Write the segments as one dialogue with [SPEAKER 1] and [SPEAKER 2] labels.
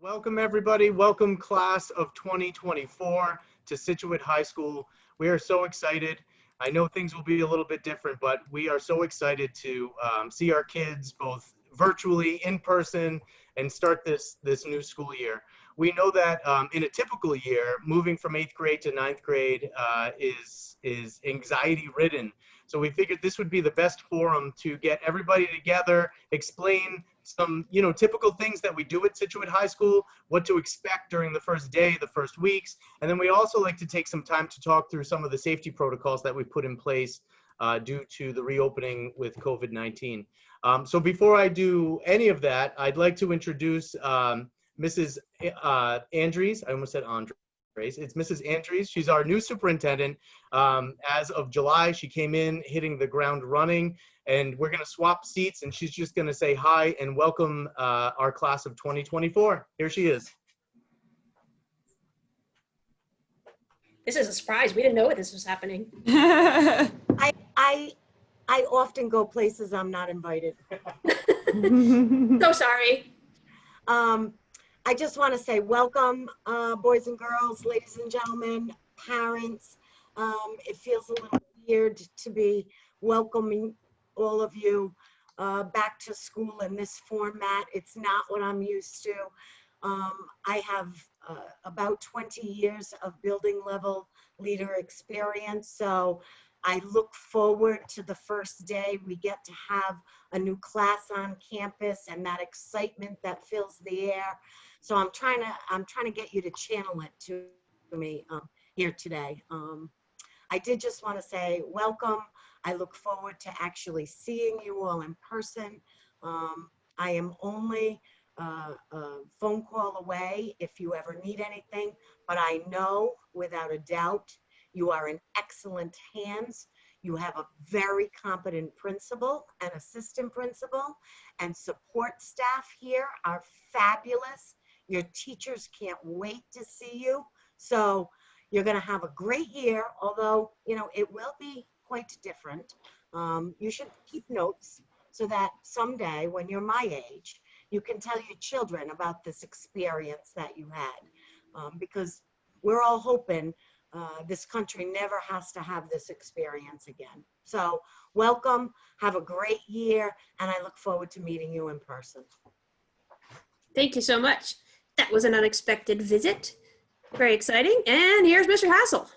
[SPEAKER 1] Welcome everybody, welcome class of 2024 to Scituate High School. We are so excited. I know things will be a little bit different, but we are so excited to see our kids both virtually, in person, and start this new school year. We know that in a typical year, moving from 8th grade to 9th grade is anxiety ridden. So we figured this would be the best forum to get everybody together, explain some, typical things that we do at Scituate High School, what to expect during the first day, the first weeks. And then we also like to take some time to talk through some of the safety protocols that we put in place due to the reopening with COVID-19. So before I do any of that, I'd like to introduce Mrs. Andrews. I almost said Andres. It's Mrs. Andrews. She's our new superintendent. As of July, she came in hitting the ground running, and we're going to swap seats, and she's just going to say hi and welcome our class of 2024. Here she is.
[SPEAKER 2] This is a surprise. We didn't know this was happening.
[SPEAKER 3] I often go places I'm not invited.
[SPEAKER 2] So sorry.
[SPEAKER 3] I just want to say welcome, boys and girls, ladies and gentlemen, parents. It feels a little weird to be welcoming all of you back to school in this format. It's not what I'm used to. I have about 20 years of building level leader experience, so I look forward to the first day we get to have a new class on campus and that excitement that fills the air. So I'm trying to get you to channel it to me here today. I did just want to say welcome. I look forward to actually seeing you all in person. I am only a phone call away if you ever need anything, but I know without a doubt you are in excellent hands. You have a very competent principal and assistant principal, and support staff here are fabulous. Your teachers can't wait to see you. So you're going to have a great year, although, it will be quite different. You should keep notes so that someday when you're my age, you can tell your children about this experience that you had, because we're all hoping this country never has to have this experience again. So welcome, have a great year, and I look forward to meeting you in person.
[SPEAKER 2] Thank you so much. That was an unexpected visit. Very exciting. And here's Mr. Hassel.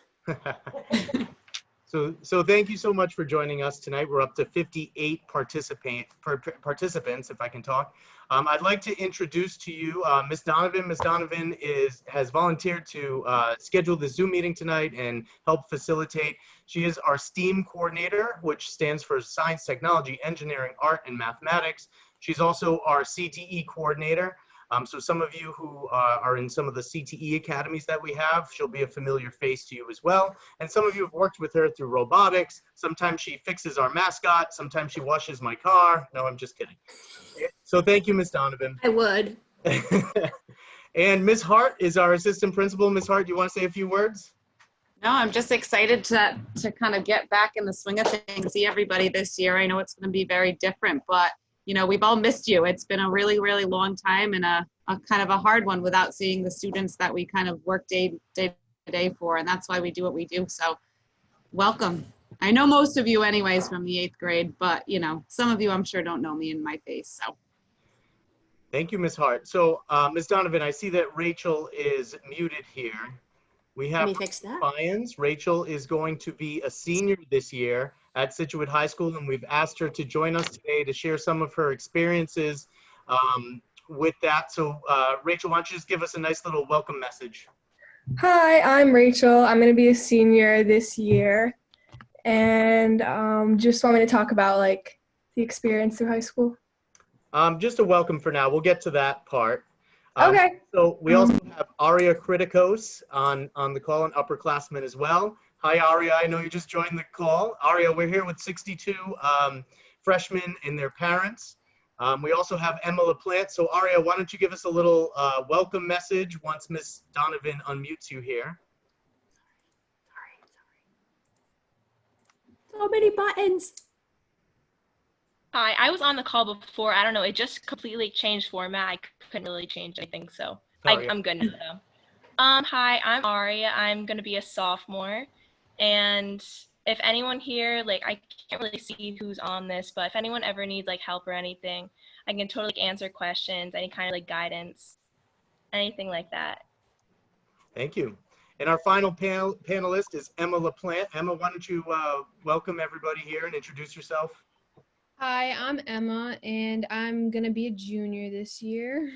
[SPEAKER 1] So thank you so much for joining us tonight. We're up to 58 participants, if I can talk. I'd like to introduce to you Ms. Donovan. Ms. Donovan has volunteered to schedule the Zoom meeting tonight and help facilitate. She is our STEAM coordinator, which stands for Science, Technology, Engineering, Art, and Mathematics. She's also our CTE coordinator. So some of you who are in some of the CTE academies that we have, she'll be a familiar face to you as well. And some of you have worked with her through robotics. Sometimes she fixes our mascot. Sometimes she washes my car. No, I'm just kidding. So thank you, Ms. Donovan.
[SPEAKER 2] I would.
[SPEAKER 1] And Ms. Hart is our assistant principal. Ms. Hart, do you want to say a few words?
[SPEAKER 4] No, I'm just excited to kind of get back in the swing of things, see everybody this year. I know it's going to be very different, but we've all missed you. It's been a really, really long time and a kind of a hard one without seeing the students that we kind of work day to day for. And that's why we do what we do. So welcome. I know most of you anyways from the 8th grade, but some of you I'm sure don't know me in my face. So.
[SPEAKER 1] Thank you, Ms. Hart. So Ms. Donovan, I see that Rachel is muted here. We have Fyans. Rachel is going to be a senior this year at Scituate High School, and we've asked her to join us today to share some of her experiences with that. So Rachel, why don't you just give us a nice little welcome message?
[SPEAKER 5] Hi, I'm Rachel. I'm going to be a senior this year, and just want me to talk about the experience through high school.
[SPEAKER 1] Just a welcome for now. We'll get to that part.
[SPEAKER 5] Okay.
[SPEAKER 1] So we also have Aria Kritikos on the call, an upperclassman as well. Hi, Aria. I know you just joined the call. Aria, we're here with 62 freshmen and their parents. We also have Emma Laplante. So Aria, why don't you give us a little welcome message once Ms. Donovan unmutes you here.
[SPEAKER 2] Sorry. So many buttons.
[SPEAKER 6] Hi, I was on the call before. I don't know. It just completely changed format. I couldn't really change anything, so
[SPEAKER 1] Oh, yeah.
[SPEAKER 6] I'm good now. Though. Hi, I'm Aria. I'm gonna be a sophomore, and if anyone here, like, I can't really see who's on this, but if anyone ever needs like help or anything, I can totally answer questions, any kind of like guidance, anything like that.
[SPEAKER 1] Thank you. And our final panelist is Emma Laplante. Emma, why don't you welcome everybody here and introduce yourself?
[SPEAKER 7] Hi, I'm Emma, and I'm gonna be a junior this year.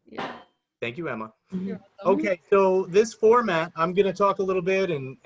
[SPEAKER 7] Yeah.
[SPEAKER 1] Thank you, Emma.
[SPEAKER 7] You're welcome.
[SPEAKER 1] Okay, so this format, I'm going to talk a little bit, and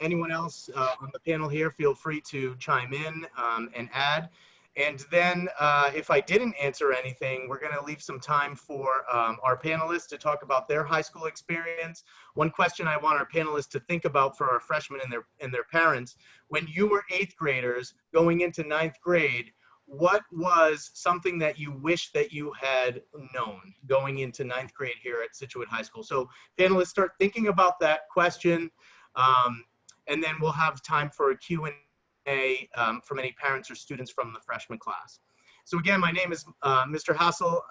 [SPEAKER 1] anyone else on the panel here, feel free to chime in and add. And then if I didn't answer anything, we're going to leave some time for our panelists to talk about their high school experience. One question I want our panelists to think about for our freshmen and their parents: when you were 8th graders going into 9th grade, what was something that you wish that you had known going into 9th grade here at Scituate High School? So panelists, start thinking about that question, and then we'll have time for a Q&A from any parents or students from the freshman class. So again, my name is Mr. Hassel.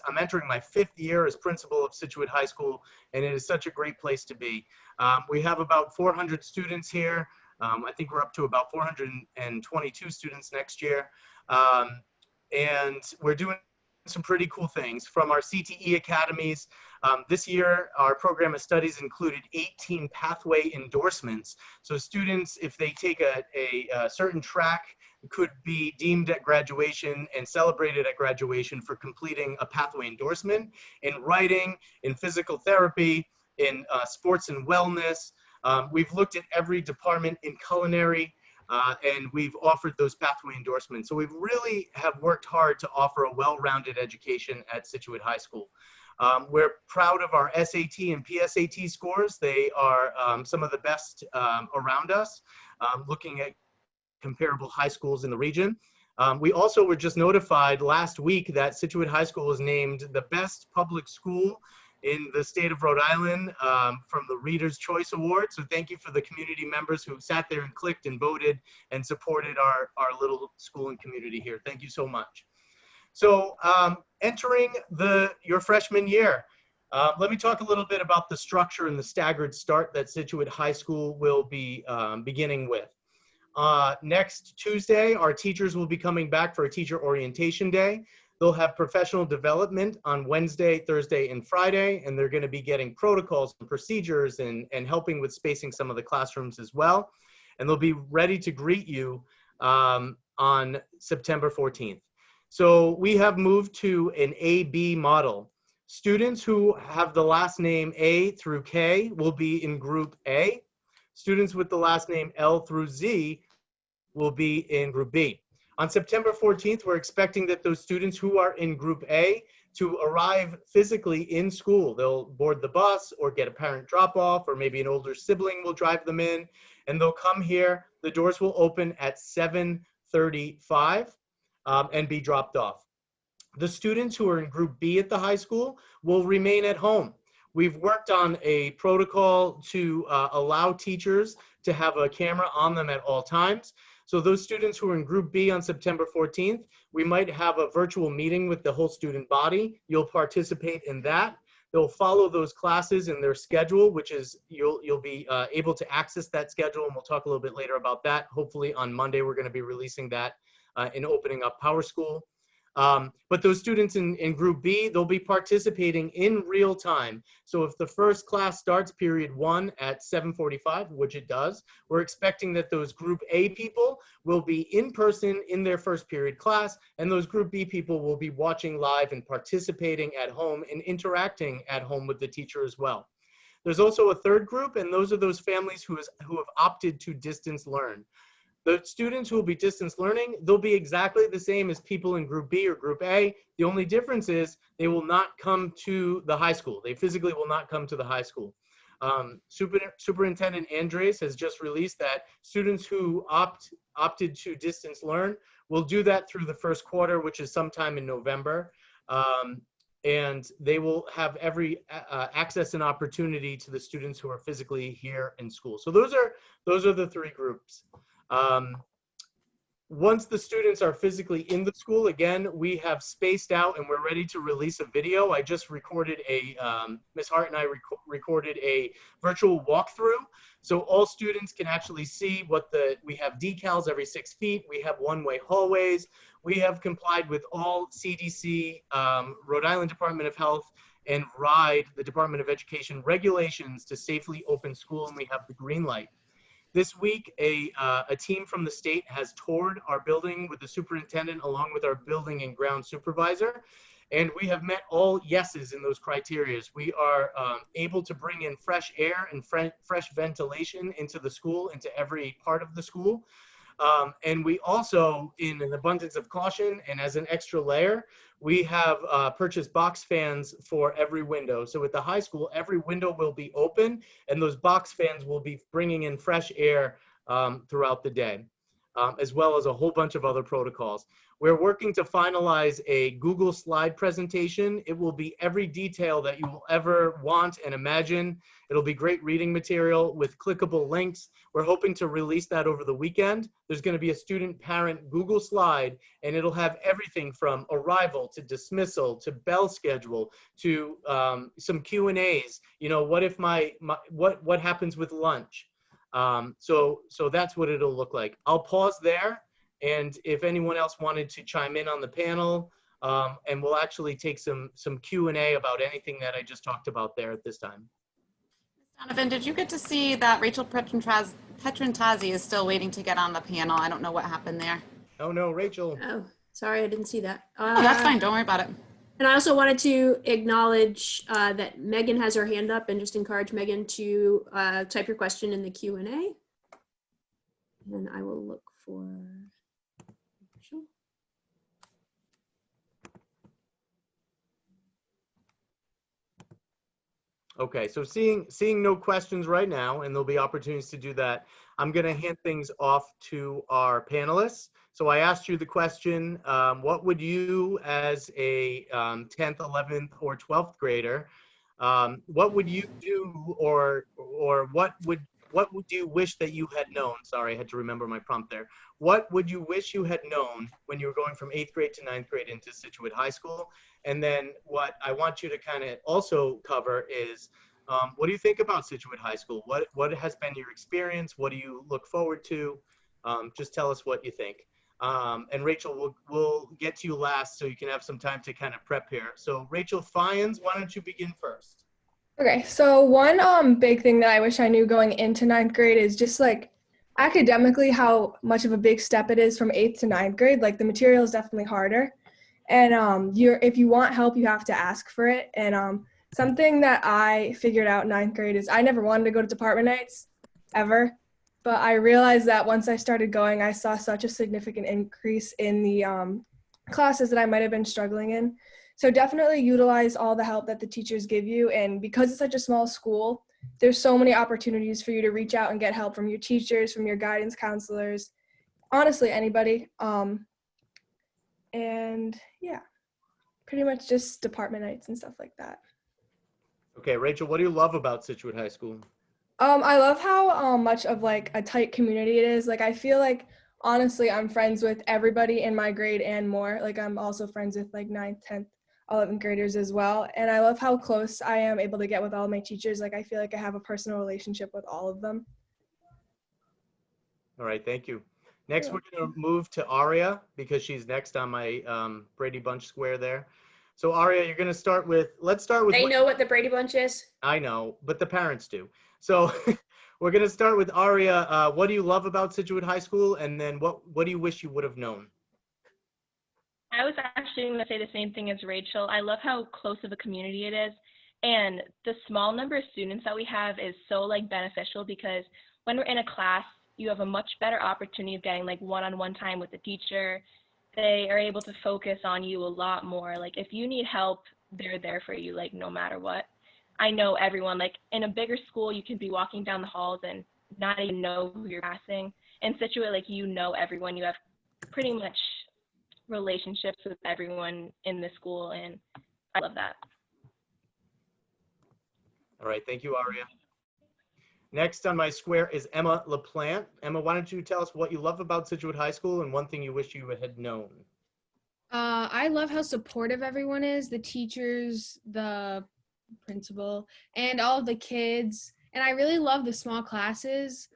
[SPEAKER 1] I'm entering my 5th year as principal of Scituate High School, and it is such a great place to be. We have about 400 students here. I think we're up to about 422 students next year. And we're doing some pretty cool things from our CTE academies. This year, our program of studies included 18 pathway endorsements. So students, if they take a certain track, could be deemed at graduation and celebrated at graduation for completing a pathway endorsement in writing, in physical therapy, in sports and wellness. We've looked at every department in culinary, and we've offered those pathway endorsements. So we really have worked hard to offer a well-rounded education at Scituate High School. We're proud of our SAT and PSAT scores. They are some of the best around us, looking at comparable high schools in the region. We also were just notified last week that Scituate High School was named the best public school in the state of Rhode Island from the Reader's Choice Award. So thank you for the community members who sat there and clicked and voted and supported our little school and community here. Thank you so much. So entering your freshman year, let me talk a little bit about the structure and the staggered start that Scituate High School will be beginning with. Next Tuesday, our teachers will be coming back for a teacher orientation day. They'll have professional development on Wednesday, Thursday, and Friday, and they're going to be getting protocols and procedures and helping with spacing some of the classrooms as well. And they'll be ready to greet you on September 14th. So we have moved to an A-B model. Students who have the last name A through K will be in Group A. Students with the last name L through Z will be in Group B. On September 14th, we're expecting that those students who are in Group A to arrive physically in school. They'll board the bus or get a parent drop-off, or maybe an older sibling will drive them in, and they'll come here. The doors will open at 7:35 and be dropped off. The students who are in Group B at the high school will remain at home. We've worked on a protocol to allow teachers to have a camera on them at all times. So those students who are in Group B on September 14th, we might have a virtual meeting with the whole student body. You'll participate in that. They'll follow those classes in their schedule, which is you'll be able to access that schedule, and we'll talk a little bit later about that. Hopefully on Monday, we're going to be releasing that in opening up Power School. But those students in Group B, they'll be participating in real time. So if the first class starts period 1 at 7:45, which it does, we're expecting that those Group A people will be in person in their first period class, and those Group B people will be watching live and participating at home and interacting at home with the teacher as well. There's also a third group, and those are those families who have opted to distance learn. The students who will be distance learning, they'll be exactly the same as people in Group B or Group A. The only difference is they will not come to the high school. They physically will not come to the high school. Superintendent Andres has just released that students who opted to distance learn will do that through the first quarter, which is sometime in November. And they will have every access and opportunity to the students who are physically here in school. So those are the three groups. Once the students are physically in the school, again, we have spaced out and we're ready to release a video. I just recorded Ms. Hart and I recorded a virtual walkthrough. So all students can actually see we have decals every 6 feet. We have one-way hallways. We have complied with all CDC, Rhode Island Department of Health, and RIDE, the Department of Education regulations to safely open school, and we have the green light. This week, a team from the state has toured our building with the superintendent along with our building and ground supervisor, and we have met all yeses in those criteria. We are able to bring in fresh air and fresh ventilation into the school, into every part of the school. And we also, in an abundance of caution and as an extra layer, we have purchased box fans for every window. So at the high school, every window will be open and those box fans will be bringing in fresh air throughout the day, as well as a whole bunch of other protocols. We're working to finalize a Google slide presentation. It will be every detail that you will ever want and imagine. It'll be great reading material with clickable links. We're hoping to release that over the weekend. There's going to be a student parent Google slide, and it'll have everything from arrival to dismissal to bell schedule to some Q&As. You know, what if what happens with lunch? So that's what it'll look like. I'll pause there. And if anyone else wanted to chime in on the panel, and we'll actually take some Q&A about anything that I just talked about there at this time.
[SPEAKER 4] Donovan, did you get to see that Rachel Petrantazzi is still waiting to get on the panel? I don't know what happened there.
[SPEAKER 1] Oh no, Rachel.
[SPEAKER 2] Oh, sorry, I didn't see that.
[SPEAKER 4] Oh, that's fine. Don't worry about it.
[SPEAKER 2] And I also wanted to acknowledge that Megan has her hand up and just encourage Megan to type your question in the Q&A. And I will look for...
[SPEAKER 1] Okay, so seeing no questions right now, and there'll be opportunities to do that, I'm going to hand things off to our panelists. So I asked you the question, what would you as a 10th, 11th, or 12th grader, what would you do, or what would you wish that you had known? Sorry, I had to remember my prompt there. What would you wish you had known when you were going from 8th grade to 9th grade into Scituate High School? And then what I want you to kind of also cover is, what do you think about Scituate High School? What has been your experience? What do you look forward to? Just tell us what you think. And Rachel, we'll get to you last so you can have some time to kind of prep here. So Rachel Fyans, why don't you begin first?
[SPEAKER 5] Okay, so one big thing that I wish I knew going into 9th grade is just like academically how much of a big step it is from 8th to 9th grade. Like the material is definitely harder. And if you want help, you have to ask for it. And something that I figured out in 9th grade is I never wanted to go to department nights ever. But I realized that once I started going, I saw such a significant increase in the classes that I might have been struggling in. So definitely utilize all the help that the teachers give you. And because it's such a small school, there's so many opportunities for you to reach out and get help from your teachers, from your guidance counselors, honestly, anybody. And yeah, pretty much just department nights and stuff like that.
[SPEAKER 1] Okay, Rachel, what do you love about Scituate High School?
[SPEAKER 5] I love how much of like a tight community it is. Like I feel like honestly I'm friends with everybody in my grade and more. Like I'm also friends with like 9th, 10th, 11th graders as well. And I love how close I am able to get with all my teachers. Like I feel like I have a personal relationship with all of them.
[SPEAKER 1] All right, thank you. Next, we're going to move to Aria because she's next on my Brady Bunch square there. So Aria, you're going to start with, let's start with.
[SPEAKER 2] They know what the Brady Bunch is?
[SPEAKER 1] I know, but the parents do. So we're going to start with Aria. What do you love about Scituate High School? And then what do you wish you would have known?
[SPEAKER 6] I was actually going to say the same thing as Rachel. I love how close of a community it is. And the small number of students that we have is so like beneficial because when we're in a class, you have a much better opportunity of getting like one-on-one time with the teacher. They are able to focus on you a lot more. Like if you need help, they're there for you, like no matter what. I know everyone, like in a bigger school, you can be walking down the halls and not even know who you're passing. In Scituate, like you know everyone, you have pretty much relationships with everyone in the school, and I love that.
[SPEAKER 1] All right, thank you, Aria. Next on my square is Emma Laplante. Emma, why don't you tell us what you love about Scituate High School and one thing you wish you had known?
[SPEAKER 7] I love how supportive everyone is, the teachers, the principal, and all of the kids. And I really love the small classes.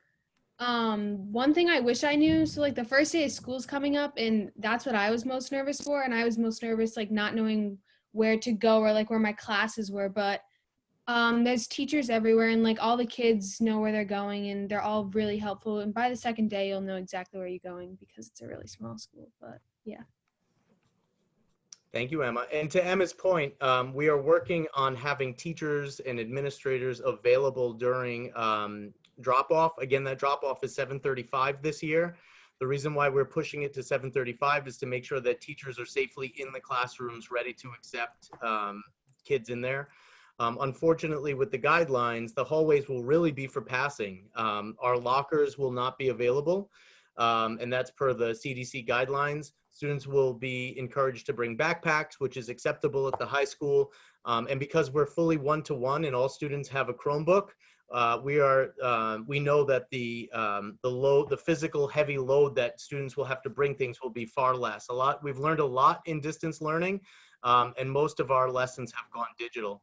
[SPEAKER 7] One thing I wish I knew, so like the first day of school's coming up, and that's what I was most nervous for. And I was most nervous, like not knowing where to go or like where my classes were. But there's teachers everywhere, and like all the kids know where they're going, and they're all really helpful. And by the second day, you'll know exactly where you're going because it's a really small school. But yeah.
[SPEAKER 1] Thank you, Emma. And to Emma's point, we are working on having teachers and administrators available during drop-off. Again, that drop-off is 7:35 this year. The reason why we're pushing it to 7:35 is to make sure that teachers are safely in the classrooms, ready to accept kids in there. Unfortunately, with the guidelines, the hallways will really be for passing. Our lockers will not be available, and that's per the CDC guidelines. Students will be encouraged to bring backpacks, which is acceptable at the high school. And because we're fully one-to-one and all students have a Chromebook, we know that the physical heavy load that students will have to bring things will be far less. We've learned a lot in distance learning, and most of our lessons have gone digital.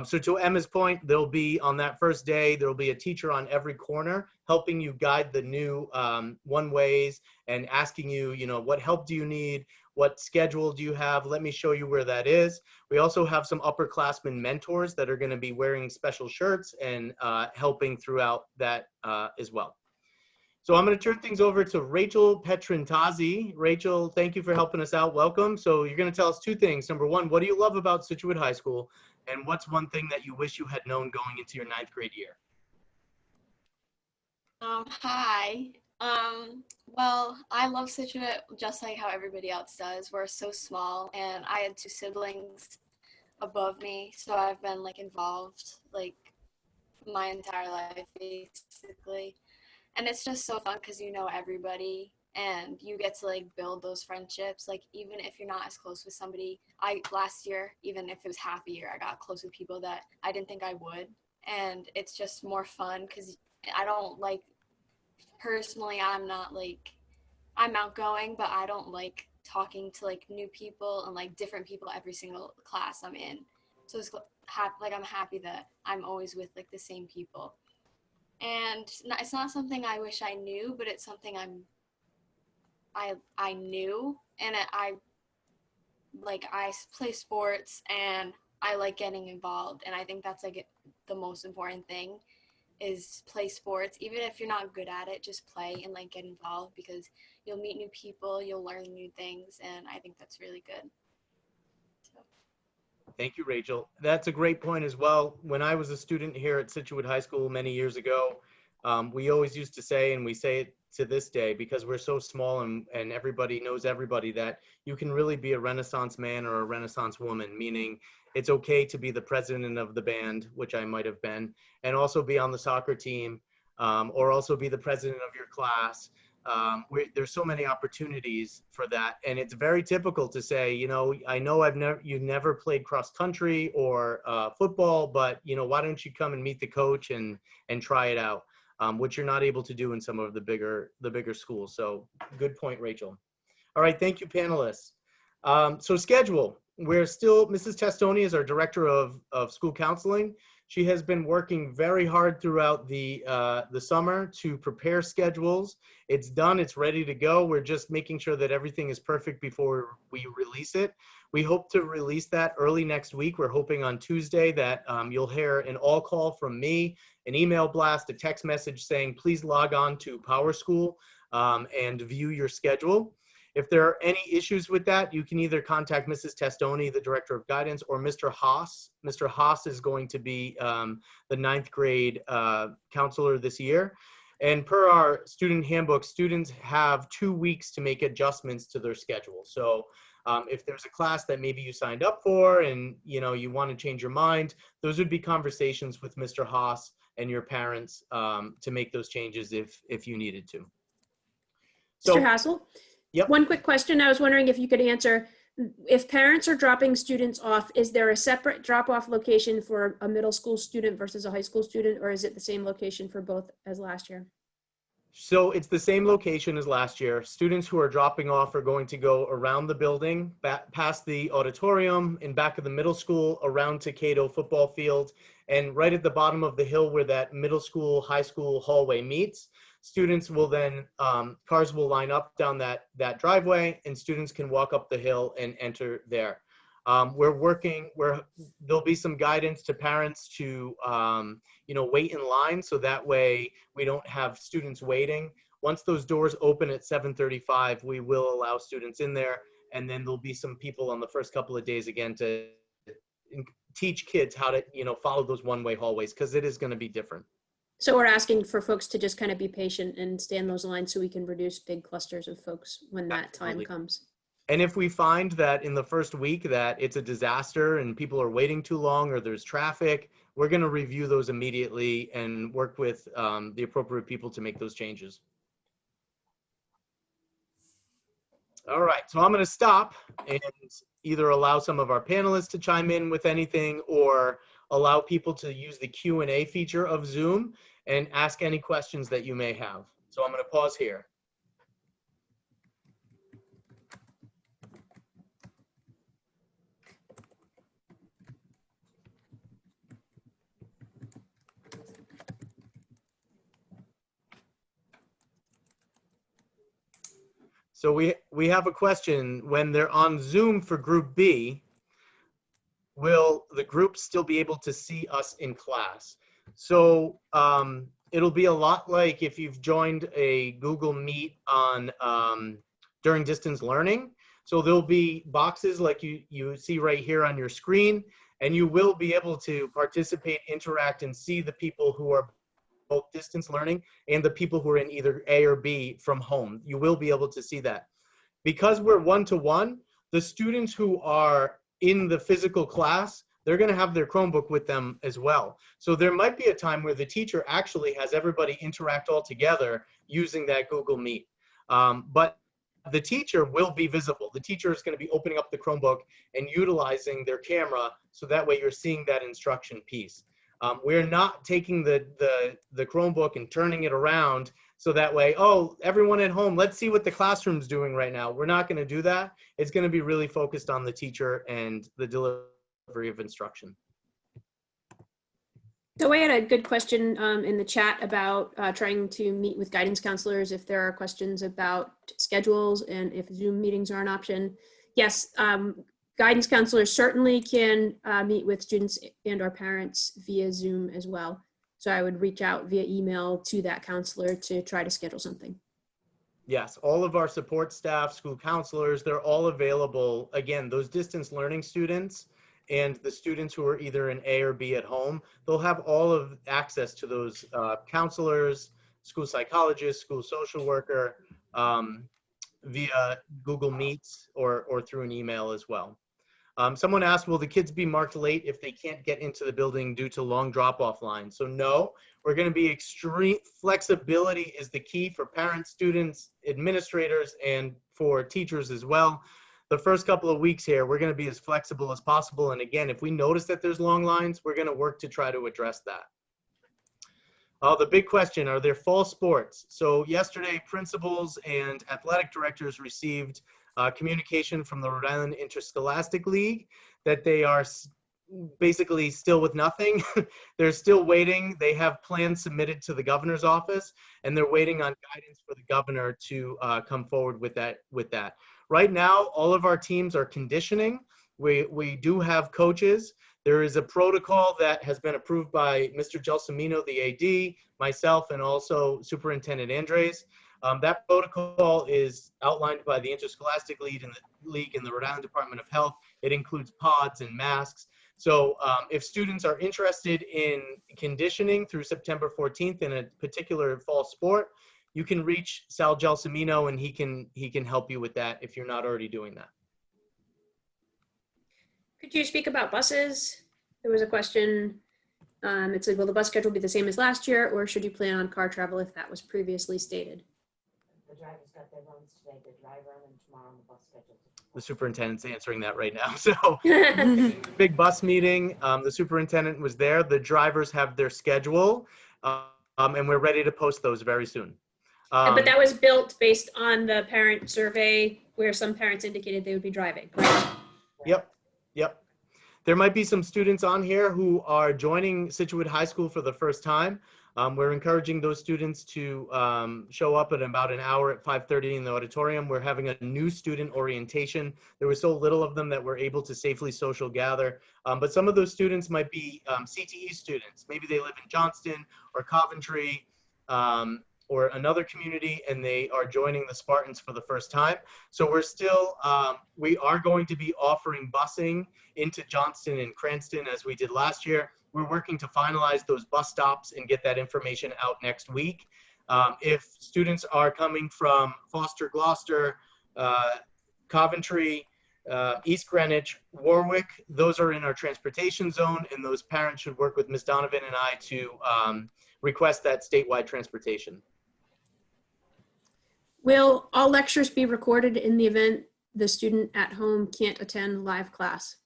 [SPEAKER 1] So to Emma's point, there'll be on that first day, there'll be a teacher on every corner helping you guide the new one-ways and asking you, what help do you need? What schedule do you have? Let me show you where that is. We also have some upperclassmen mentors that are going to be wearing special shirts and helping throughout that as well. So I'm going to turn things over to Rachel Petrintazzi. Rachel, thank you for helping us out. Welcome. So you're going to tell us two things. Number one, what do you love about Scituate High School? And what's one thing that you wish you had known going into your 9th grade year?
[SPEAKER 8] Hi. Well, I love Sichuan just like how everybody else does. We're so small, and I had 2 siblings above me, so I've been like involved like my entire life basically. And it's just so fun because you know everybody and you get to like build those friendships. Like even if you're not as close with somebody, last year, even if it was half a year, I got close with people that I didn't think I would. And it's just more fun because I don't like, personally, I'm outgoing, but I don't like talking to like new people and like different people every single class I'm in. So it's like I'm happy that I'm always with like the same people. And it's not something I wish I knew, but it's something I knew, and I play sports and I like getting involved, and I think that's like the most important thing is play sports. Even if you're not good at it, just play and like get involved because you'll meet new people, you'll learn new things, and I think that's really good.
[SPEAKER 1] Thank you, Rachel. That's a great point as well. When I was a student here at Scituate High School many years ago, we always used to say, and we say it to this day, because we're so small and everybody knows everybody, that you can really be a Renaissance man or a Renaissance woman, meaning it's okay to be the president of the band, which I might have been, and also be on the soccer team, or also be the president of your class. There's so many opportunities for that, and it's very typical to say, I know you've never played cross country or football, but why don't you come and meet the coach and try it out, which you're not able to do in some of the bigger schools. So good point, Rachel. All right, thank you, panelists. So schedule. Mrs. Testoni is our director of school counseling. She has been working very hard throughout the summer to prepare schedules. It's done, it's ready to go. We're just making sure that everything is perfect before we release it. We hope to release that early next week. We're hoping on Tuesday that you'll hear an all call from me, an email blast, a text message saying, please log on to PowerSchool and view your schedule. If there are any issues with that, you can either contact Mrs. Testoni, the Director of Guidance, or Mr. Haas. Mr. Haas is going to be the 9th grade counselor this year. And per our student handbook, students have 2 weeks to make adjustments to their schedule. So if there's a class that maybe you signed up for and you want to change your mind, those would be conversations with Mr. Haas and your parents to make those changes if you needed to. So,
[SPEAKER 2] Mr. Hassel?
[SPEAKER 1] Yep.
[SPEAKER 2] One quick question I was wondering if you could answer. if parents are dropping students off, is there a separate drop-off location for a middle school student versus a high school student, or is it the same location for both as last year?
[SPEAKER 1] So it's the same location as last year. Students who are dropping off are going to go around the building, past the auditorium, in back of the middle school, around to Cato football field, and right at the bottom of the hill where that middle school, high school hallway meets. Students will then, cars will line up down that driveway, and students can walk up the hill and enter there. There'll be some guidance to parents to, wait in line, so that way we don't have students waiting. Once those doors open at 7:35, we will allow students in there, and then there'll be some people on the first couple of days again to teach kids how to, follow those one-way hallways, because it is going to be different.
[SPEAKER 2] So we're asking for folks to just kind of be patient and stay in those lines so we can reduce big clusters of folks when that
[SPEAKER 1] Absolutely.
[SPEAKER 2] time comes.
[SPEAKER 1] And if we find that in the first week that it's a disaster and people are waiting too long or there's traffic, we're going to review those immediately and work with the appropriate people to make those changes. All right, so I'm going to stop and either allow some of our panelists to chime in with anything or allow people to use the Q&A feature of Zoom and ask any questions that you may have. So I'm going to pause here. So we have a question. When they're on Zoom for Group B, will the group still be able to see us in class? So it'll be a lot like if you've joined a Google Meet on during distance learning. So there'll be boxes like you see right here on your screen, and you will be able to participate, interact, and see the people who are both distance learning and the people who are in either A or B from home. You will be able to see that. Because we're one-to-one, the students who are in the physical class, they're going to have their Chromebook with them as well. So there might be a time where the teacher actually has everybody interact all together using that Google Meet. But the teacher will be visible. The teacher is going to be opening up the Chromebook and utilizing their camera, so that way you're seeing that instruction piece. We're not taking the Chromebook and turning it around so that way, oh, everyone at home, let's see what the classroom's doing right now. We're not going to do that. It's going to be really focused on the teacher and the delivery of instruction.
[SPEAKER 2] So we had a good question in the chat about trying to meet with guidance counselors if there are questions about schedules and if Zoom meetings are an option. Yes, guidance counselors certainly can meet with students and our parents via Zoom as well. So I would reach out via email to that counselor to try to schedule something.
[SPEAKER 1] Yes, all of our support staff, school counselors, they're all available. Again, those distance learning students and the students who are either in A or B at home, they'll have all of access to those counselors, school psychologists, school social worker, via Google Meets or through an email as well. Someone asked, will the kids be marked late if they can't get into the building due to long drop-off lines? So no, we're going to be extreme. Flexibility is the key for parents, students, administrators, and for teachers as well. The first couple of weeks here, we're going to be as flexible as possible. And again, if we notice that there's long lines, we're going to work to try to address that. The big question, are there fall sports? So yesterday, principals and athletic directors received communication from the Rhode Island Interscholastic League that they are basically still with nothing. They're still waiting. They have plans submitted to the governor's office, and they're waiting on guidance for the governor to come forward with that. Right now, all of our teams are conditioning. We do have coaches. There is a protocol that has been approved by Mr. Gelsomino, the AD, myself, and also Superintendent Andres. That protocol is outlined by the Interscholastic League and the Rhode Island Department of Health. It includes pods and masks. So if students are interested in conditioning through September 14th in a particular fall sport, you can reach Sal Gelsomino and he can help you with that if you're not already doing that.
[SPEAKER 2] Could you speak about buses? There was a question. It said, will the bus schedule be the same as last year, or should you plan on car travel if that was previously stated?
[SPEAKER 3] The drivers got their runs today. The dry run and tomorrow on the bus schedule.
[SPEAKER 1] the superintendent's answering that right now. So big bus meeting. The superintendent was there. The drivers have their schedule, and we're ready to post those very soon.
[SPEAKER 2] But that was built based on the parent survey where some parents indicated they would be driving, correct?
[SPEAKER 1] Yep, yep. There might be some students on here who are joining Scituate High School for the first time. We're encouraging those students to show up in about an hour at 5:30 in the auditorium. We're having a new student orientation. There was so little of them that we're able to safely social gather. But some of those students might be CTE students. Maybe they live in Johnston or Coventry, or another community, and they are joining the Spartans for the first time. So we're still, we are going to be offering busing into Johnston and Cranston as we did last year. We're working to finalize those bus stops and get that information out next week. If students are coming from Foster, Gloucester, Coventry, East Greenwich, Warwick, those are in our transportation zone, and those parents should work with Ms. Donovan and I to request that statewide transportation.
[SPEAKER 2] Will all lectures be recorded in the event the student at home can't attend live class?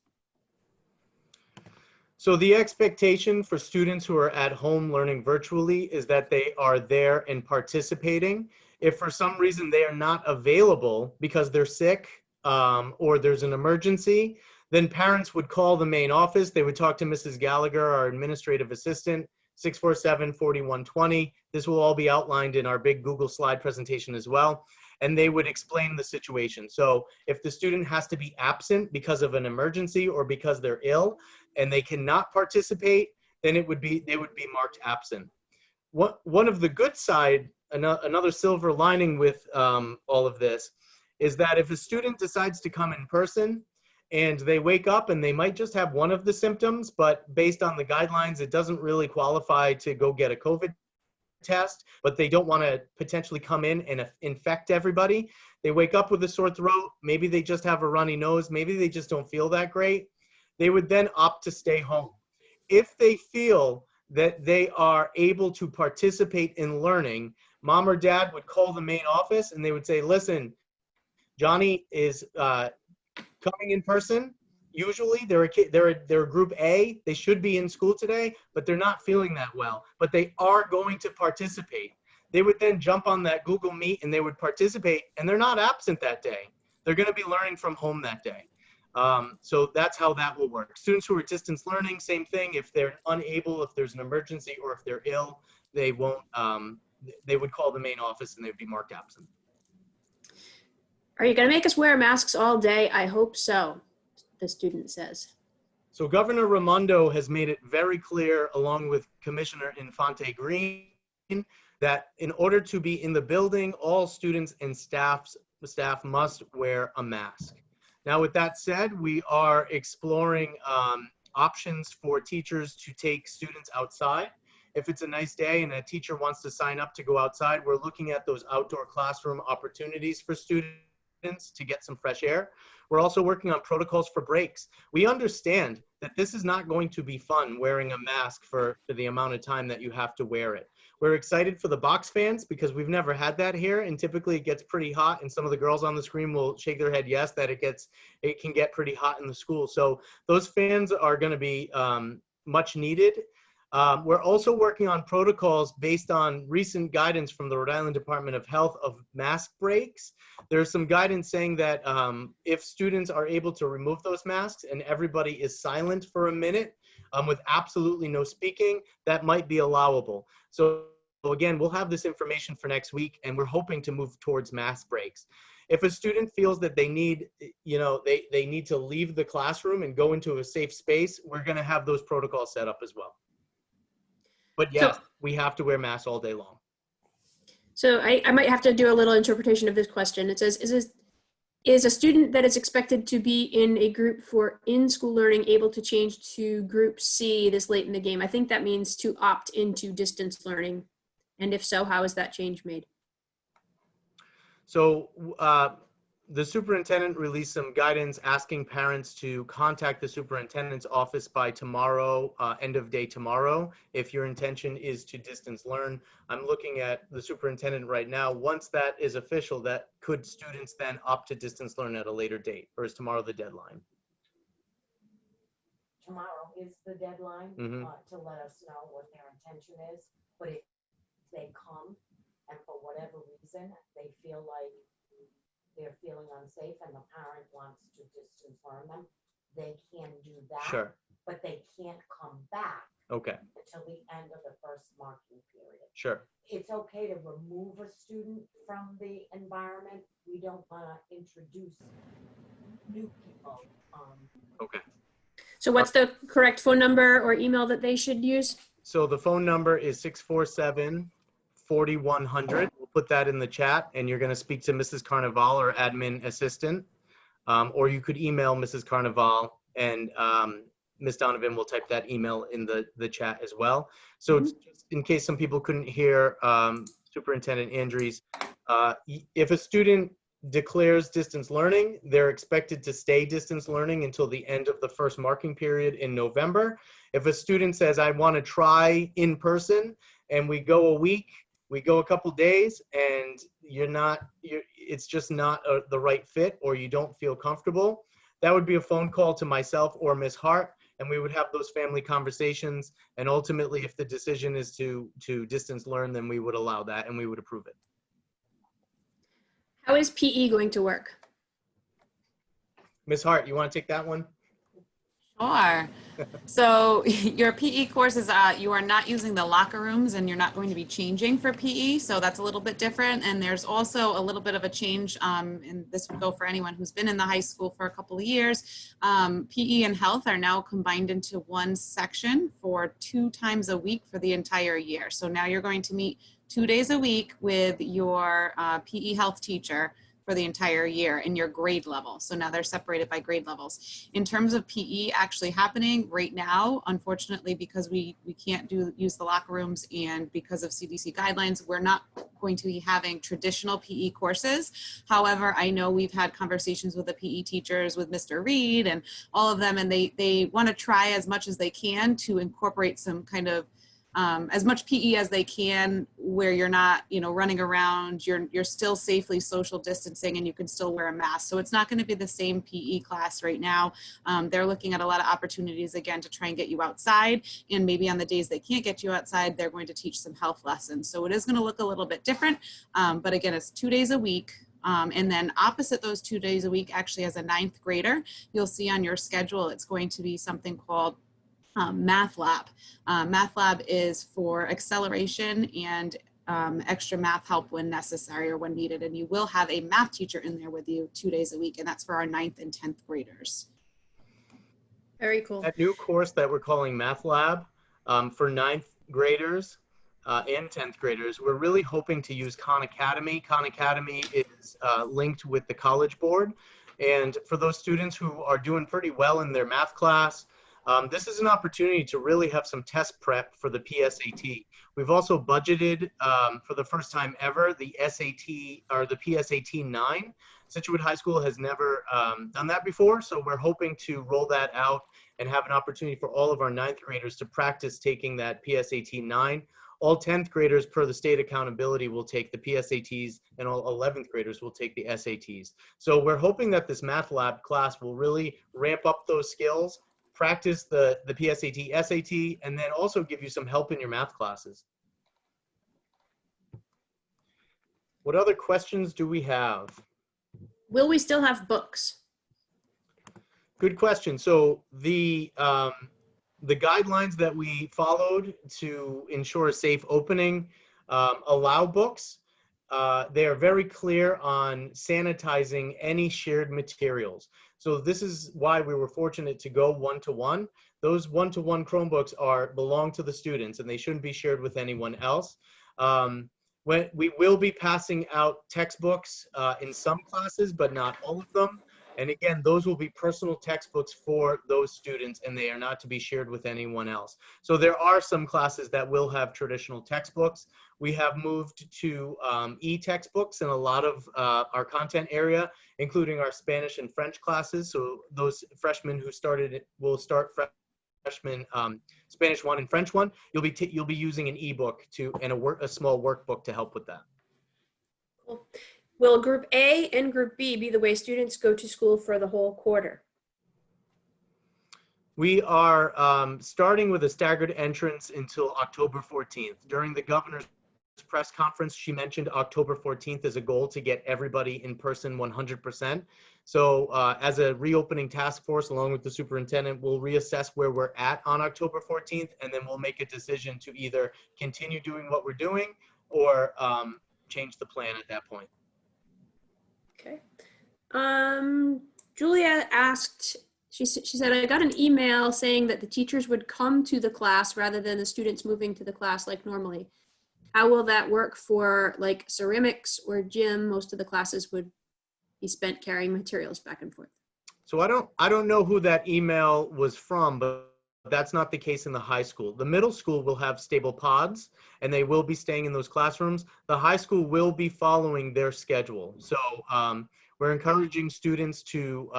[SPEAKER 1] So the expectation for students who are at home learning virtually is that they are there and participating. If for some reason they are not available because they're sick or there's an emergency, then parents would call the main office. They would talk to Mrs. Gallagher, our administrative assistant, 647-4120. This will all be outlined in our big Google slide presentation as well. And they would explain the situation. So if the student has to be absent because of an emergency or because they're ill and they cannot participate, then they would be marked absent. One of the good side, another silver lining with all of this is that if a student decides to come in person, and they wake up and they might just have one of the symptoms, but based on the guidelines, it doesn't really qualify to go get a COVID test, but they don't want to potentially come in and infect everybody. They wake up with a sore throat. Maybe they just have a runny nose. Maybe they just don't feel that great. They would then opt to stay home. If they feel that they are able to participate in learning, mom or dad would call the main office and they would say, listen, Johnny is coming in person. Usually they're a group A, they should be in school today, but they're not feeling that well, but they are going to participate. They would then jump on that Google Meet and they would participate, and they're not absent that day. They're going to be learning from home that day. So that's how that will work. Students who are distance learning, same thing. If they're unable, if there's an emergency, or if they're ill, they won't, they would call the main office and they'd be marked absent.
[SPEAKER 2] Are you going to make us wear masks all day? I hope so, the student says.
[SPEAKER 1] So Governor Raimondo has made it very clear, along with Commissioner Infante Green, that in order to be in the building, all students and staff must wear a mask. Now, with that said, we are exploring options for teachers to take students outside. If it's a nice day and a teacher wants to sign up to go outside, we're looking at those outdoor classroom opportunities for students to get some fresh air. We're also working on protocols for breaks. We understand that this is not going to be fun wearing a mask for the amount of time that you have to wear it. We're excited for the box fans because we've never had that here, and typically it gets pretty hot, and some of the girls on the screen will shake their head yes, that it can get pretty hot in the school. So those fans are going to be much needed. We're also working on protocols based on recent guidance from the Rhode Island Department of Health of mask breaks. There's some guidance saying that if students are able to remove those masks and everybody is silent for a minute with absolutely no speaking, that might be allowable. So again, we'll have this information for next week, and we're hoping to move towards mask breaks. If a student feels that they need, they need to leave the classroom and go into a safe space, we're going to have those protocols set up as well. But yes, we have to wear masks all day long.
[SPEAKER 2] So I might have to do a little interpretation of this question. It says, is a student that is expected to be in a group for in-school learning able to change to group C this late in the game? I think that means to opt into distance learning. And if so, how is that change made?
[SPEAKER 1] So the superintendent released some guidance asking parents to contact the superintendent's office by tomorrow, end of day tomorrow, if your intention is to distance learn. I'm looking at the superintendent right now. Once that is official, that could students then opt to distance learn at a later date, or is tomorrow the deadline?
[SPEAKER 3] Tomorrow is the deadline to let us know what their intention is. But if they come and for whatever reason they feel like they're feeling unsafe and the parent wants to distance learn them, they can do that.
[SPEAKER 1] Sure.
[SPEAKER 3] But they can't come back
[SPEAKER 1] Okay.
[SPEAKER 3] until the end of the first marking period.
[SPEAKER 1] Sure.
[SPEAKER 3] It's okay to remove a student from the environment. We don't want to introduce new people.
[SPEAKER 1] Okay.
[SPEAKER 2] So what's the correct phone number or email that they should use?
[SPEAKER 1] So the phone number is 647-4100. We'll put that in the chat, and you're going to speak to Mrs. Carnival or admin assistant, or you could email Mrs. Carnival, and Ms. Donovan will type that email in the chat as well. So it's just in case some people couldn't hear Superintendent Andrews, if a student declares distance learning, they're expected to stay distance learning until the end of the first marking period in November. If a student says, I want to try in person, and we go a week, we go a couple days, and it's just not the right fit, or you don't feel comfortable, that would be a phone call to myself or Ms. Hart, and we would have those family conversations. And ultimately, if the decision is to distance learn, then we would allow that and we would approve it.
[SPEAKER 2] How is PE going to work?
[SPEAKER 1] Ms. Hart, you want to take that one?
[SPEAKER 4] Sure. So your PE courses, you are not using the locker rooms and you're not going to be changing for PE. So that's a little bit different. And there's also a little bit of a change, and this would go for anyone who's been in the high school for a couple of years. PE and health are now combined into one section for 2 times a week for the entire year. So now you're going to meet 2 days a week with your PE health teacher for the entire year in your grade level. So now they're separated by grade levels. In terms of PE actually happening right now, unfortunately, because we can't use the locker rooms and because of CDC guidelines, we're not going to be having traditional PE courses. However, I know we've had conversations with the PE teachers, with Mr. Reed and all of them, and they want to try as much as they can to incorporate some kind of as much PE as they can, where you're not, running around, you're still safely social distancing and you can still wear a mask. So it's not going to be the same PE class right now. They're looking at a lot of opportunities again to try and get you outside, and maybe on the days they can't get you outside, they're going to teach some health lessons. So it is going to look a little bit different. But again, it's 2 days a week. And then opposite those 2 days a week, actually as a 9th grader, you'll see on your schedule, it's going to be something called Math Lab. Math Lab is for acceleration and extra math help when necessary or when needed. And you will have a math teacher in there with you 2 days a week. And that's for our 9th and 10th graders.
[SPEAKER 2] Very cool.
[SPEAKER 1] That new course that we're calling Math Lab for 9th graders and 10th graders, we're really hoping to use Khan Academy. Khan Academy is linked with the College Board. And for those students who are doing pretty well in their math class, this is an opportunity to really have some test prep for the PSAT. We've also budgeted for the first time ever the SAT or the PSAT 9. Scituate High School has never done that before, so we're hoping to roll that out and have an opportunity for all of our 9th graders to practice taking that PSAT 9. All 10th graders per the state accountability will take the PSATs, and all 11th graders will take the SATs. So we're hoping that this Math Lab class will really ramp up those skills, practice the PSAT, SAT, and then also give you some help in your math classes. What other questions do we have?
[SPEAKER 2] Will we still have books?
[SPEAKER 1] Good question. So the guidelines that we followed to ensure a safe opening allow books. They are very clear on sanitizing any shared materials. So this is why we were fortunate to go one-to-one. Those one-to-one Chromebooks belong to the students and they shouldn't be shared with anyone else. We will be passing out textbooks in some classes, but not all of them. And again, those will be personal textbooks for those students, and they are not to be shared with anyone else. So there are some classes that will have traditional textbooks. We have moved to e-textbooks in a lot of our content area, including our Spanish and French classes. So those freshmen who started will start freshman Spanish 1 and French 1. You'll be using an ebook and a small workbook to help with that.
[SPEAKER 2] Cool. Will Group A and Group B be the way students go to school for the whole quarter?
[SPEAKER 1] We are starting with a staggered entrance until October 14th. During the governor's press conference, she mentioned October 14th as a goal to get everybody in person 100%. So as a reopening task force, along with the superintendent, we'll reassess where we're at on October 14th, and then we'll make a decision to either continue doing what we're doing or change the plan at that point.
[SPEAKER 2] Okay. Julia asked, she said, I got an email saying that the teachers would come to the class rather than the students moving to the class like normally. How will that work for like ceramics or gym? Most of the classes would be spent carrying materials back and forth.
[SPEAKER 1] So I don't know who that email was from, but that's not the case in the high school. The middle school will have stable pods, and they will be staying in those classrooms. The high school will be following their schedule. So we're encouraging students to,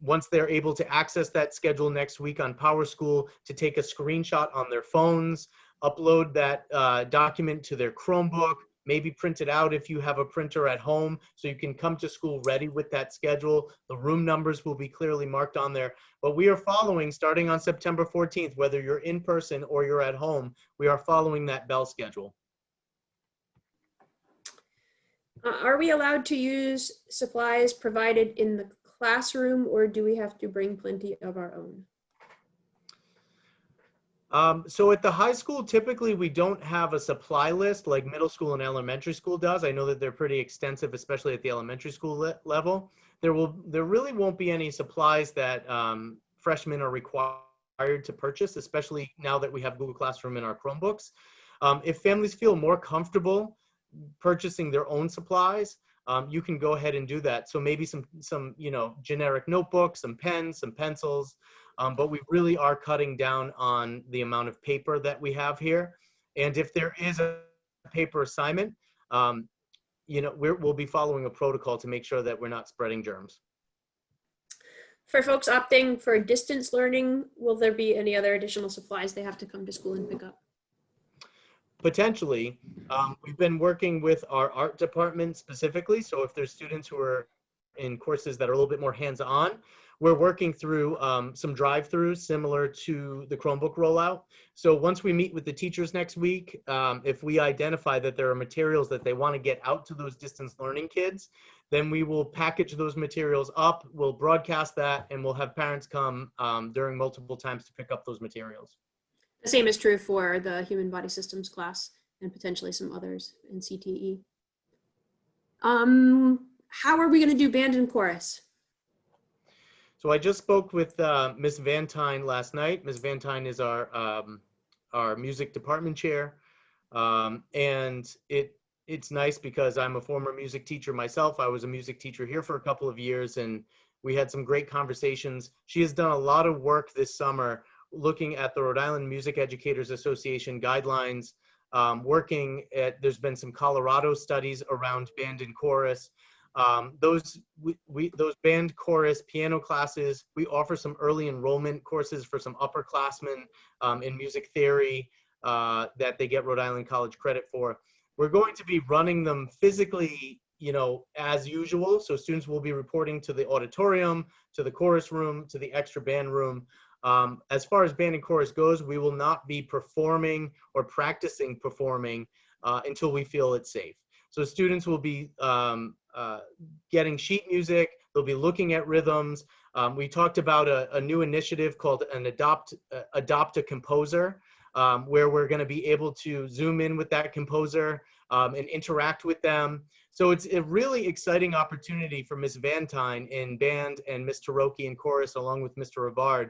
[SPEAKER 1] once they're able to access that schedule next week on PowerSchool, to take a screenshot on their phones, upload that document to their Chromebook, maybe print it out if you have a printer at home, so you can come to school ready with that schedule. The room numbers will be clearly marked on there. But we are following, starting on September 14th, whether you're in person or you're at home, we are following that bell schedule.
[SPEAKER 2] Are we allowed to use supplies provided in the classroom, or do we have to bring plenty of our own?
[SPEAKER 1] So at the high school, typically we don't have a supply list like middle school and elementary school does. I know that they're pretty extensive, especially at the elementary school level. There really won't be any supplies that freshmen are required to purchase, especially now that we have Google Classroom in our Chromebooks. If families feel more comfortable purchasing their own supplies, you can go ahead and do that. So maybe some generic notebooks, some pens, some pencils. But we really are cutting down on the amount of paper that we have here. And if there is a paper assignment, we'll be following a protocol to make sure that we're not spreading germs.
[SPEAKER 2] For folks opting for distance learning, will there be any other additional supplies they have to come to school and pick up?
[SPEAKER 1] Potentially. We've been working with our art department specifically. So if there's students who are in courses that are a little bit more hands-on, we're working through some drive-throughs similar to the Chromebook rollout. So once we meet with the teachers next week, if we identify that there are materials that they want to get out to those distance learning kids, then we will package those materials up, we'll broadcast that, and we'll have parents come during multiple times to pick up those materials.
[SPEAKER 2] The same is true for the Human Body Systems class and potentially some others in CTE. How are we going to do band and chorus?
[SPEAKER 1] So I just spoke with Ms. Van Tyne last night. Ms. Van Tyne is our music department chair. And it's nice because I'm a former music teacher myself. I was a music teacher here for a couple of years, and we had some great conversations. She has done a lot of work this summer looking at the Rhode Island Music Educators Association guidelines, there's been some Colorado studies around band and chorus. Those band, chorus, piano classes, we offer some early enrollment courses for some upperclassmen in music theory that they get Rhode Island College credit for. We're going to be running them physically, as usual. So students will be reporting to the auditorium, to the chorus room, to the extra band room. As far as band and chorus goes, we will not be performing or practicing performing until we feel it's safe. So students will be getting sheet music. They'll be looking at rhythms. We talked about a new initiative called an Adopt a Composer, where we're going to be able to zoom in with that composer and interact with them. So it's a really exciting opportunity for Ms. Van Tyne in band and Ms. Taroki in chorus, along with Mr. Rivard,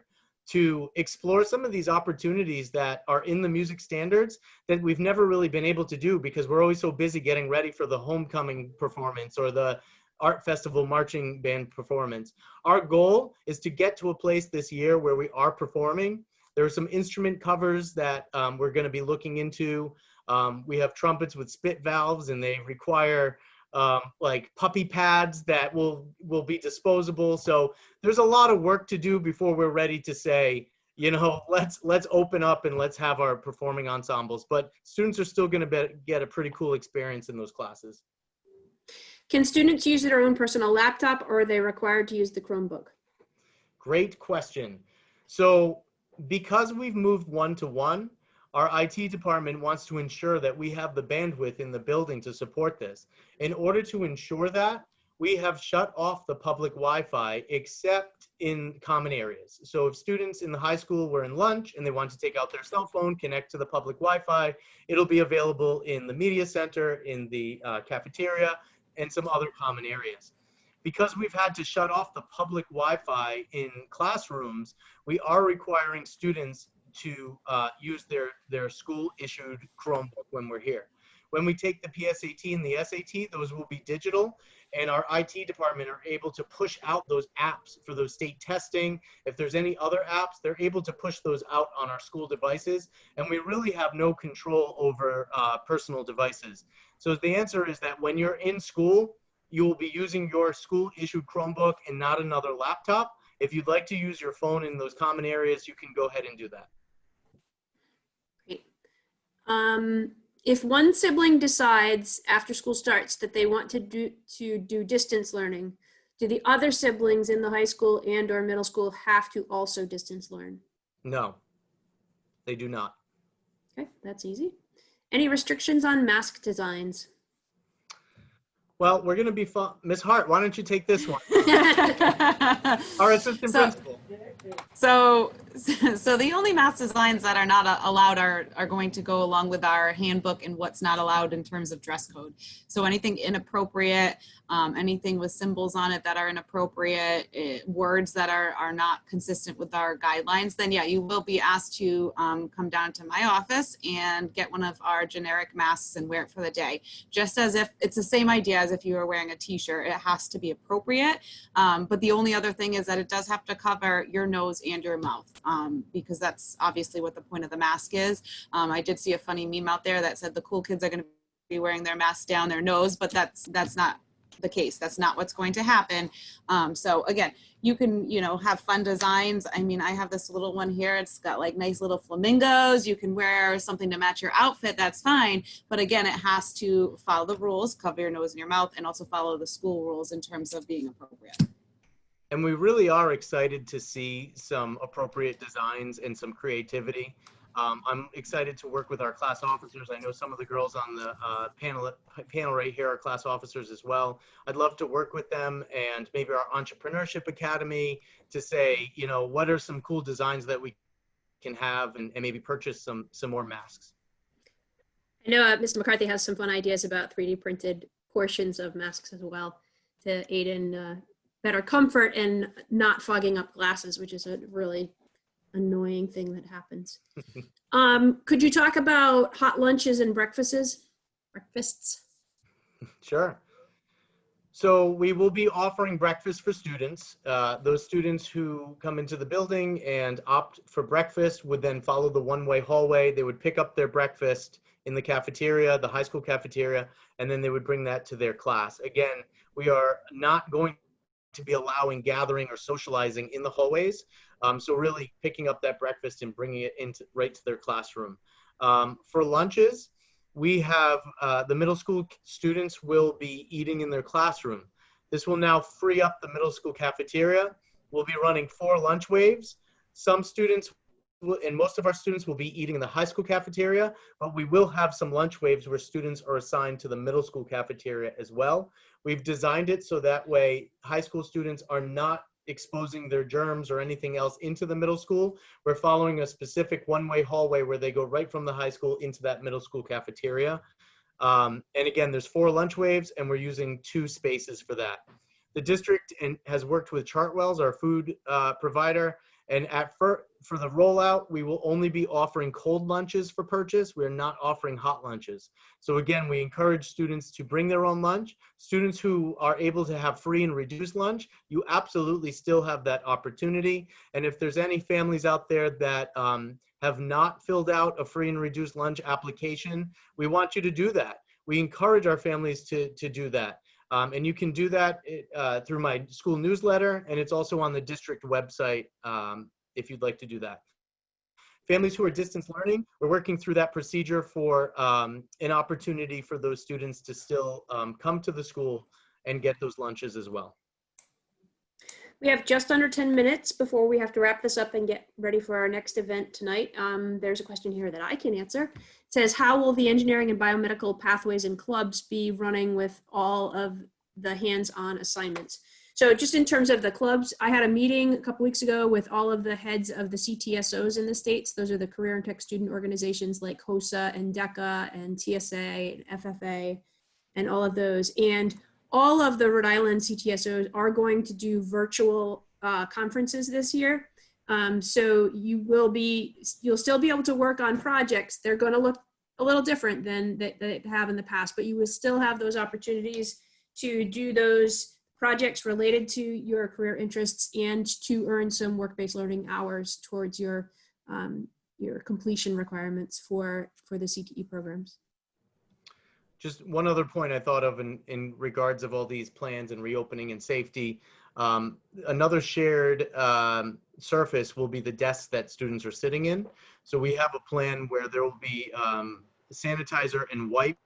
[SPEAKER 1] to explore some of these opportunities that are in the music standards that we've never really been able to do because we're always so busy getting ready for the homecoming performance or the art festival marching band performance. Our goal is to get to a place this year where we are performing. There are some instrument covers that we're going to be looking into. We have trumpets with spit valves, and they require like puppy pads that will be disposable. So there's a lot of work to do before we're ready to say, you know, let's open up and let's have our performing ensembles. But students are still going to get a pretty cool experience in those classes.
[SPEAKER 2] Can students use their own personal laptop, or are they required to use the Chromebook?
[SPEAKER 1] Great question. So because we've moved one-to-one, our IT department wants to ensure that we have the bandwidth in the building to support this. In order to ensure that, we have shut off the public Wi-Fi except in common areas. So if students in the high school were in lunch and they want to take out their cell phone, connect to the public Wi-Fi, it'll be available in the media center, in the cafeteria, and some other common areas. Because we've had to shut off the public Wi-Fi in classrooms, we are requiring students to use their school-issued Chromebook when we're here. When we take the PSAT and the SAT, those will be digital, and our IT department are able to push out those apps for those state testing. If there's any other apps, they're able to push those out on our school devices, and we really have no control over personal devices. So the answer is that when you're in school, you will be using your school-issued Chromebook and not another laptop. If you'd like to use your phone in those common areas, you can go ahead and do that.
[SPEAKER 2] Great. If one sibling decides after school starts that they want to do distance learning, do the other siblings in the high school and or middle school have to also distance learn?
[SPEAKER 1] No, they do not.
[SPEAKER 2] Okay, that's easy. Any restrictions on mask designs?
[SPEAKER 1] Well, we're going to be fun. Ms. Hart, why don't you take this one? Our assistant principal.
[SPEAKER 4] So the only mask designs that are not allowed are going to go along with our handbook and what's not allowed in terms of dress code. So anything inappropriate, anything with symbols on it that are inappropriate, words that are not consistent with our guidelines, then yeah, you will be asked to come down to my office and get one of our generic masks and wear it for the day. Just as if it's the same idea as if you were wearing a t-shirt, it has to be appropriate. But the only other thing is that it does have to cover your nose and your mouth, because that's obviously what the point of the mask is. I did see a funny meme out there that said the cool kids are going to be wearing their masks down their nose, but that's not the case. That's not what's going to happen. So again, you can, have fun designs. I mean, I have this little one here. It's got like nice little flamingos. You can wear something to match your outfit. That's fine. But again, it has to follow the rules, cover your nose and your mouth, and also follow the school rules in terms of being appropriate.
[SPEAKER 1] And we really are excited to see some appropriate designs and some creativity. I'm excited to work with our class officers. I know some of the girls on the panel right here are class officers as well. I'd love to work with them and maybe our Entrepreneurship Academy to say, what are some cool designs that we can have and maybe purchase some more masks.
[SPEAKER 2] I know Mr. McCarthy has some fun ideas about 3D printed portions of masks as well to aid in better comfort and not fogging up glasses, which is a really annoying thing that happens. Could you talk about hot lunches and breakfasts?
[SPEAKER 1] Sure. So we will be offering breakfast for students. Those students who come into the building and opt for breakfast would then follow the one-way hallway. They would pick up their breakfast in the cafeteria, the high school cafeteria, and then they would bring that to their class. Again, we are not going to be allowing gathering or socializing in the hallways. So really picking up that breakfast and bringing it right to their classroom. For lunches, we have the middle school students will be eating in their classroom. This will now free up the middle school cafeteria. We'll be running 4 lunch waves. Some students and most of our students will be eating in the high school cafeteria, but we will have some lunch waves where students are assigned to the middle school cafeteria as well. We've designed it so that way high school students are not exposing their germs or anything else into the middle school. We're following a specific one-way hallway where they go right from the high school into that middle school cafeteria. And again, there's 4 lunch waves and we're using 2 spaces for that. The district has worked with Chartwells, our food provider, And for the rollout, we will only be offering cold lunches for purchase. We're not offering hot lunches. So again, we encourage students to bring their own lunch. Students who are able to have free and reduced lunch, you absolutely still have that opportunity. And if there's any families out there that have not filled out a free and reduced lunch application, we want you to do that. We encourage our families to do that. And you can do that through my school newsletter, and it's also on the district website if you'd like to do that. Families who are distance learning, we're working through that procedure for an opportunity for those students to still come to the school and get those lunches as well.
[SPEAKER 2] We have just under 10 minutes before we have to wrap this up and get ready for our next event tonight. There's a question here that I can answer. It says, how will the engineering and biomedical pathways and clubs be running with all of the hands-on assignments? So just in terms of the clubs, I had a meeting a couple weeks ago with all of the heads of the CTSOs in the states. Those are the career and tech student organizations like HOSA and DECA and TSA and FFA and all of those. And all of the Rhode Island CTSOs are going to do virtual conferences this year. So you'll still be able to work on projects. They're going to look a little different than they have in the past, but you will still have those opportunities to do those projects related to your career interests and to earn some work-based learning hours towards your completion requirements for the CTE programs.
[SPEAKER 1] Just one other point I thought of in regards of all these plans and reopening and safety. Another shared surface will be the desks that students are sitting in. So we have a plan where there will be sanitizer and wipes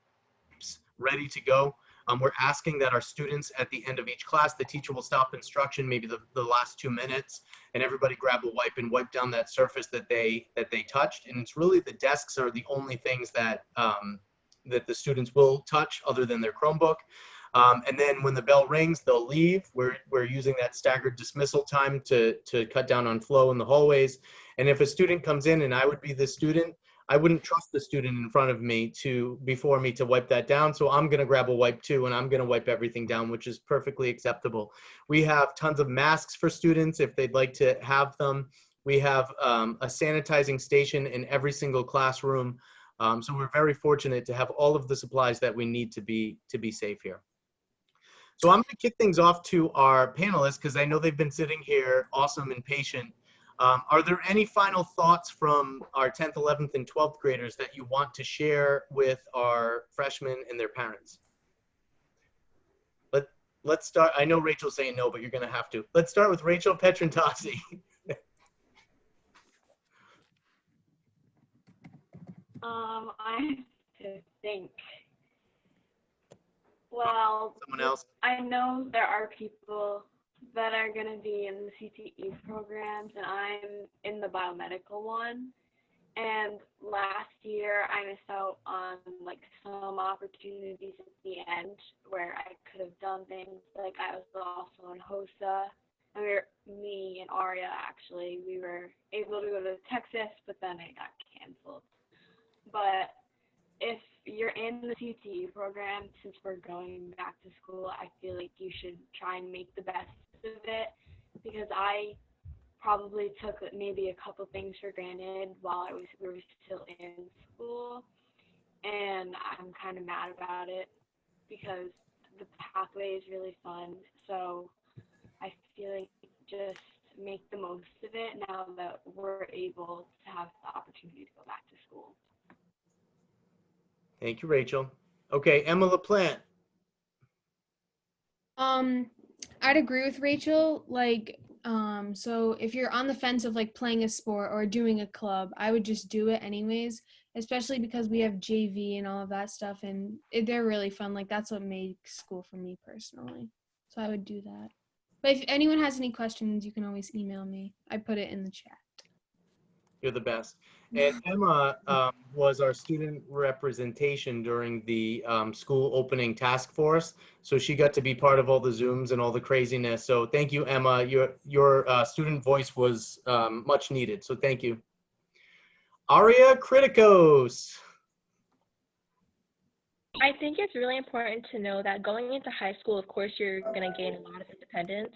[SPEAKER 1] ready to go. We're asking that our students at the end of each class, the teacher will stop instruction, maybe the last 2 minutes, and everybody grab a wipe and wipe down that surface that they touched. And it's really the desks are the only things that that the students will touch other than their Chromebook. And then when the bell rings, they'll leave. We're using that staggered dismissal time to cut down on flow in the hallways. And if a student comes in and I would be the student, I wouldn't trust the student in front of me before me to wipe that down. So I'm gonna grab a wipe too, and I'm gonna wipe everything down, which is perfectly acceptable. We have tons of masks for students if they'd like to have them. We have a sanitizing station in every single classroom. So we're very fortunate to have all of the supplies that we need to be safe here. So I'm going to kick things off to our panelists because I know they've been sitting here awesome and patient. Are there any final thoughts from our 10th, 11th, and 12th graders that you want to share with our freshmen and their parents? Let's start. I know Rachel's saying no, but you're going to have to. Let's start with Rachel Petrantasi.
[SPEAKER 9] I have to think. Well,
[SPEAKER 1] Someone else?
[SPEAKER 9] I know there are people that are going to be in the CTE programs, and I'm in the biomedical one. And last year, I missed out on like some opportunities at the end where I could have done things. Like I was also in HOSA, and me and Aria actually, we were able to go to Texas, but then it got canceled. But if you're in the CTE program, since we're going back to school, I feel like you should try and make the best of it, because I probably took maybe a couple things for granted while we were still in school, and I'm kind of mad about it because the pathway is really fun. So I feel like just make the most of it now that we're able to have the opportunity to go back to school.
[SPEAKER 1] Thank you, Rachel. Okay, Emma LaPlante.
[SPEAKER 7] I'd agree with Rachel. Like, so if you're on the fence of like playing a sport or doing a club, I would just do it anyways, especially because we have JV and all of that stuff, and they're really fun. Like, that's what makes school for me personally. So I would do that. But if anyone has any questions, you can always email me. I put it in the chat.
[SPEAKER 1] You're the best. And Emma was our student representation during the school opening task force. So she got to be part of all the Zooms and all the craziness. So thank you, Emma. Your student voice was much needed. So thank you. Aria Kritikos.
[SPEAKER 6] I think it's really important to know that going into high school, of course, you're going to gain a lot of independence.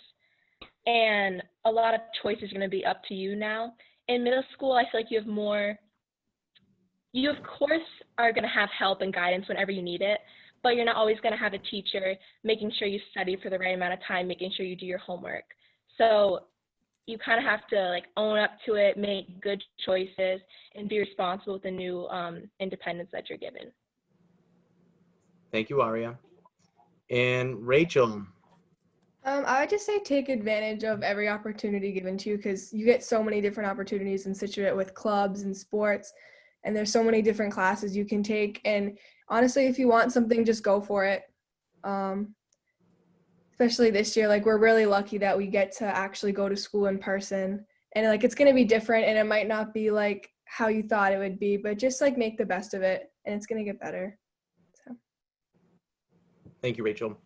[SPEAKER 6] and a lot of choice is going to be up to you now. In middle school, I feel like you have more, you of course are going to have help and guidance whenever you need it, but you're not always going to have a teacher making sure you study for the right amount of time, making sure you do your homework. So you kind of have to like own up to it, make good choices, and be responsible with the new independence that you're given.
[SPEAKER 1] Thank you, Aria. And Rachel.
[SPEAKER 5] I would just say take advantage of every opportunity given to you, because you get so many different opportunities in Scituate with clubs and sports, and there's so many different classes you can take. And honestly, if you want something, just go for it. Especially this year, like we're really lucky that we get to actually go to school in person, and like it's going to be different, and it might not be like how you thought it would be, but just like make the best of it, and it's going to get better. So.
[SPEAKER 1] Thank you, Rachel.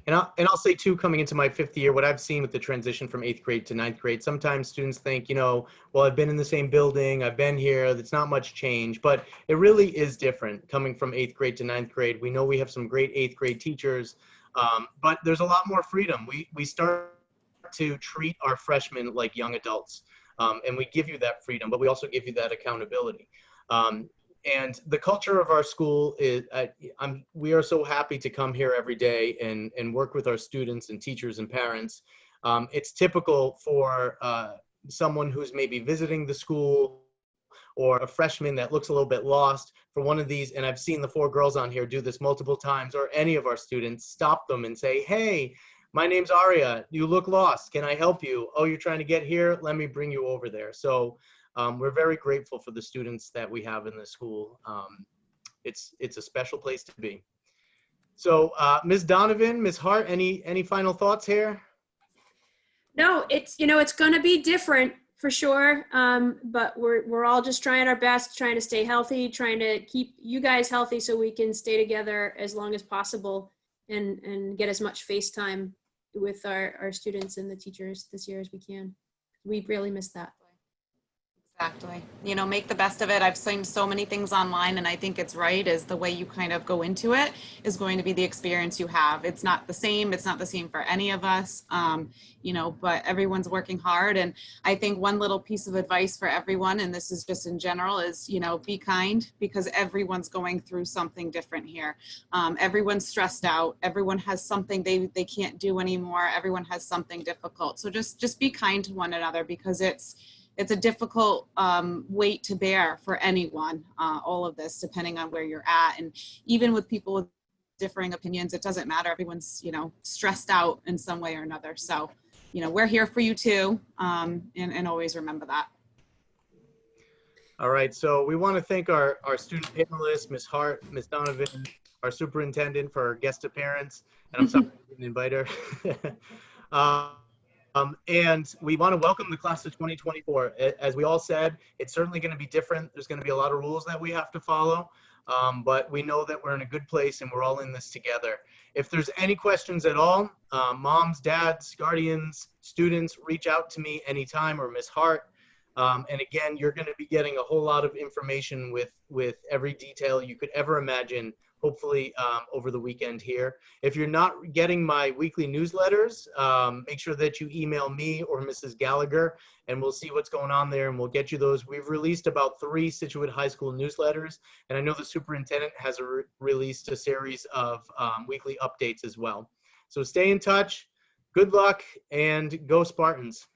[SPEAKER 1] And I'll say too, coming into my 5th year, what I've seen with the transition from 8th grade to 9th grade, sometimes students think, you know, well, I've been in the same building, I've been here, it's not much change, but it really is different coming from 8th grade to 9th grade. We know we have some great 8th grade teachers, but there's a lot more freedom. We start to treat our freshmen like young adults, and we give you that freedom, but we also give you that accountability. And the culture of our school is, we are so happy to come here every day and work with our students and teachers and parents. It's typical for someone who's maybe visiting the school or a freshman that looks a little bit lost for one of these, and I've seen the 4 girls on here do this multiple times, or any of our students stop them and say, hey, my name's Aria, you look lost, can I help you? Oh, you're trying to get here? Let me bring you over there. So we're very grateful for the students that we have in the school. It's a special place to be. So Ms. Donovan, Ms. Hart, any final thoughts here?
[SPEAKER 2] No, it's, you know, it's going to be different for sure. But we're all just trying our best, trying to stay healthy, trying to keep you guys healthy so we can stay together as long as possible and get as much face time with our students and the teachers this year as we can. We really miss that.
[SPEAKER 4] Exactly. You know, make the best of it. I've seen so many things online, and I think it's right, is the way you kind of go into it is going to be the experience you have. It's not the same. It's not the same for any of us, you know, but everyone's working hard. And I think one little piece of advice for everyone, and this is just in general, is, you know, be kind, because everyone's going through something different here. Everyone's stressed out. Everyone has something they can't do anymore. Everyone has something difficult. So just be kind to one another, because it's a difficult weight to bear for anyone, all of this, depending on where you're at. And even with people with differing opinions, it doesn't matter. Everyone's, you know, stressed out in some way or another. So, you know, we're here for you too, and always remember that.
[SPEAKER 1] All right, so we want to thank our student panelists, Ms. Hart, Ms. Donovan, our superintendent, for our guest appearance. And I'm sorry I didn't invite her. And we want to welcome the class of 2024. As we all said, it's certainly going to be different. There's going to be a lot of rules that we have to follow, but we know that we're in a good place and we're all in this together. If there's any questions at all, moms, dads, guardians, students, reach out to me anytime, or Ms. Hart. And again, you're going to be getting a whole lot of information with every detail you could ever imagine, hopefully over the weekend here. If you're not getting my weekly newsletters, make sure that you email me or Mrs. Gallagher, and we'll see what's going on there, and we'll get you those. We've released about 3 Scituate High School newsletters, and I know the superintendent has released a series of weekly updates as well. So stay in touch. Good luck, and go Spartans.